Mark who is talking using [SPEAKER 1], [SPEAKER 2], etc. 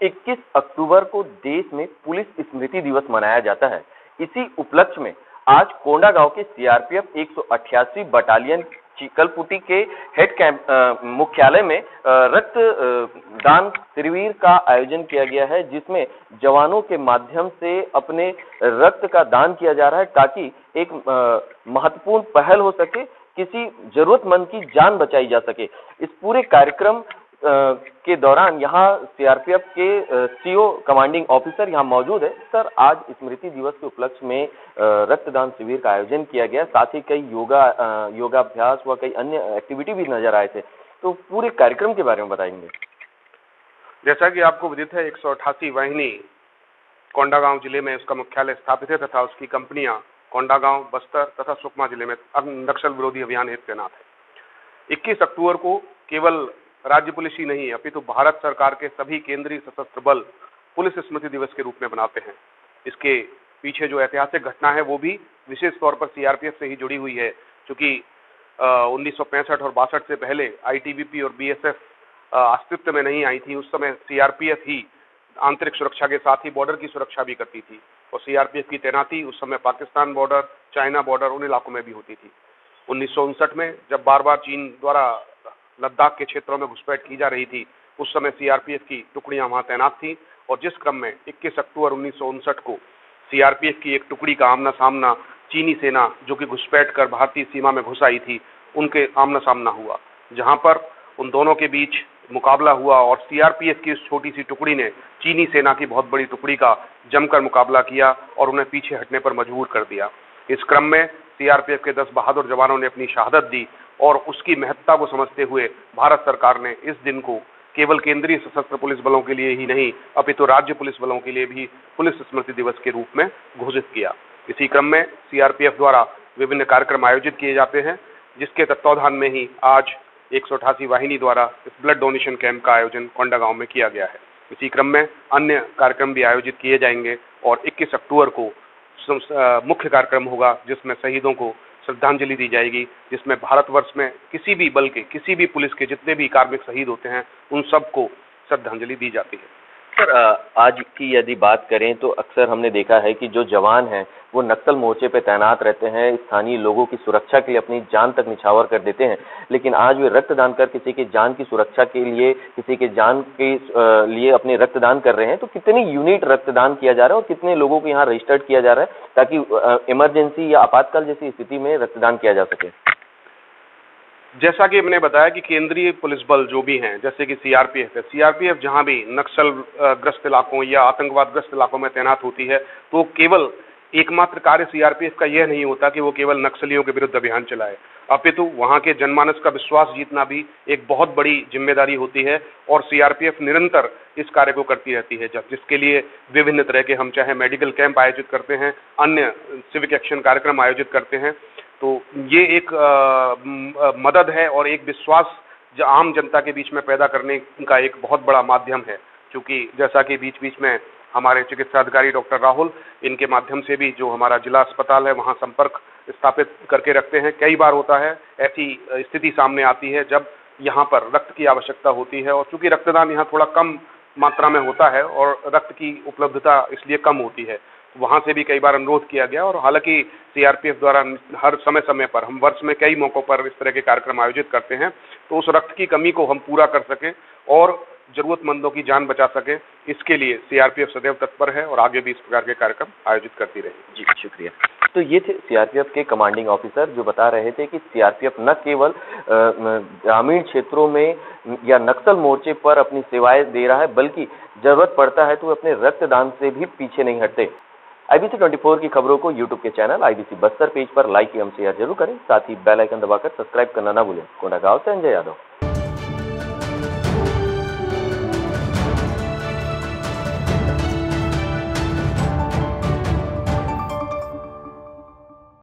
[SPEAKER 1] 21 अक्टूबर को देश में पुलिस स्मृति दिवस मनाया जाता है। इसी उपलक्ष्य में आज कोंडागांव के सीआरपीएफ 188 बटालियन चिकलपुटी के हेड कैंप मुख्यालय में रक्त दान शिविर का आयोजन किया गया है, जिसमें जवानों के माध्यम से अपने रक्त का दान किया जा रहा है ताकि एक महत्वपूर्ण पहल हो सके, किसी जरूरतमंद की जान बचाई जा सके। इस पूरे कार्यक्रम के दौरान यहाँ सीआरपीएफ के सीओ कमांडिंग ऑफिसर यहाँ मौजूद है। सर, आज स्मृति दिवस के उपलक्ष्य में रक्तदान शिविर का आयोजन किया गया, साथ ही कई योगाभ्यास व कई अन्य एक्टिविटी भी नजर आए थे, तो पूरे कार्यक्रम के बारे में बताएंगे।
[SPEAKER 2] जैसा कि आपको विदित है, 188 वाहिनी कोंडागांव जिले में उसका मुख्यालय स्थापित है तथा उसकी कंपनियां कोंडागांव, बस्तर तथा सुकमा जिले में नक्सल विरोधी अभियान हेतु तैनात है। 21 अक्टूबर को केवल राज्य पुलिस ही नहीं अपितु भारत सरकार के सभी केंद्रीय सशस्त्र बल पुलिस स्मृति दिवस के रूप में मनाते हैं। इसके पीछे जो ऐतिहासिक घटना है वो भी विशेष तौर पर सीआरपीएफ से ही जुड़ी हुई है, क्योंकि 1965 और 62 से पहले आईटीबीपी और बीएसएफ अस्तित्व में नहीं आई थी। उस समय सीआरपीएफ ही आंतरिक सुरक्षा के साथ ही बॉर्डर की सुरक्षा भी करती थी और सीआरपीएफ की तैनाती उस समय पाकिस्तान बॉर्डर, चाइना बॉर्डर, उन इलाकों में भी होती थी। 1959 में जब बार बार चीन द्वारा लद्दाख के क्षेत्रों में घुसपैठ की जा रही थी, उस समय सीआरपीएफ की टुकड़ियां वहां तैनात थी और जिस क्रम में 21 अक्टूबर 1959 को सीआरपीएफ की एक टुकड़ी का आमना सामना चीनी सेना जो कि घुसपैठ कर भारतीय सीमा में घुस आई थी, उनके आमना सामना हुआ, जहां पर उन दोनों के बीच मुकाबला हुआ और सीआरपीएफ की उस छोटी सी टुकड़ी ने चीनी सेना की बहुत बड़ी टुकड़ी का जमकर मुकाबला किया और उन्हें पीछे हटने पर मजबूर कर दिया। इस क्रम में सीआरपीएफ के 10 बहादुर जवानों ने अपनी शहादत दी और उसकी महत्ता को समझते हुए भारत सरकार ने इस दिन को केवल केंद्रीय सशस्त्र पुलिस बलों के लिए ही नहीं अपितु राज्य पुलिस बलों के लिए भी पुलिस स्मृति दिवस के रूप में घोषित किया। इसी क्रम में सीआरपीएफ द्वारा विभिन्न कार्यक्रम आयोजित किए जाते हैं, जिसके तत्वावधान में ही आज 188 वाहिनी द्वारा इस ब्लड डोनेशन कैंप का आयोजन कोंडागांव में किया गया है। इसी क्रम में अन्य कार्यक्रम भी आयोजित किए जाएंगे और 21 अक्टूबर को मुख्य कार्यक्रम होगा जिसमें शहीदों को श्रद्धांजलि दी जाएगी, जिसमें भारतवर्ष में किसी भी बल के, किसी भी पुलिस के जितने भी कार्मिक शहीद होते हैं उन सबको श्रद्धांजलि दी जाती है।
[SPEAKER 1] सर, आज की यदि बात करें तो अक्सर हमने देखा है कि जो जवान हैं वो नक्सल मोर्चे पे तैनात रहते हैं, स्थानीय लोगों की सुरक्षा के लिए अपनी जान तक निछावर कर देते हैं, लेकिन आज वे रक्तदान कर किसी की जान की सुरक्षा के लिए, किसी के जान के लिए अपने रक्तदान कर रहे हैं। तो कितनी यूनिट रक्तदान किया जा रहा है और कितने लोगों को यहाँ रजिस्टर्ड किया जा रहा है ताकि इमरजेंसी या आपातकाल जैसी स्थिति में रक्तदान किया जा सके?
[SPEAKER 2] जैसा कि मैंने बताया कि केंद्रीय पुलिस बल जो भी हैं, जैसे कि सीआरपीएफ है, सीआरपीएफ जहां भी नक्सल ग्रस्त इलाकों या आतंकवाद ग्रस्त इलाकों में तैनात होती है तो केवल एकमात्र कार्य सीआरपीएफ का यह नहीं होता कि वो केवल नक्सलियों के विरुद्ध अभियान चलाए, अपितु वहां के जनमानस का विश्वास जीतना भी एक बहुत बड़ी जिम्मेदारी होती है और सीआरपीएफ निरंतर इस कार्य को करती रहती है, जिसके लिए विभिन्न तरह के हम चाहे मेडिकल कैंप आयोजित करते हैं, अन्य सिविक एक्शन कार्यक्रम आयोजित करते हैं। तो ये एक मदद है और एक विश्वास जो आम जनता के बीच में पैदा करने का एक बहुत बड़ा माध्यम है, क्योंकि जैसा कि बीच बीच में हमारे चिकित्सा अधिकारी डॉक्टर राहुल इनके माध्यम से भी जो हमारा जिला अस्पताल है वहां संपर्क स्थापित करके रखते हैं। कई बार होता है ऐसी स्थिति सामने आती है जब यहाँ पर रक्त की आवश्यकता होती है और चूंकि रक्तदान यहाँ थोड़ा कम मात्रा में होता है और रक्त की उपलब्धता इसलिए कम होती है, वहां से भी कई बार अनुरोध किया गया और हालांकि सीआरपीएफ द्वारा हर समय समय पर हम वर्ष में कई मौकों पर इस तरह के कार्यक्रम आयोजित करते हैं, तो उस रक्त की कमी को हम पूरा कर सकें और जरूरतमंदों की जान बचा सके, इसके लिए सीआरपीएफ सदैव तत्पर है और आगे भी इस प्रकार के कार्यक्रम आयोजित करती रहेगी।
[SPEAKER 1] जी, शुक्रिया। तो ये थे सीआरपीएफ के कमांडिंग ऑफिसर जो बता रहे थे कि सीआरपीएफ न केवल ग्रामीण क्षेत्रों में या नक्सल मोर्चे पर अपनी सेवाएं दे रहा है, बल्कि जरूरत पड़ता है तो वे अपने रक्तदान से भी पीछे नहीं हटते। IBC 24 की खबरों को यूट्यूब के चैनल IBC बस्तर पेज पर लाइक एवं शेयर जरूर करें, साथ ही बेल आइकन दबाकर सब्सक्राइब करना ना भूलें। कोंडागांव से अंजय यादव।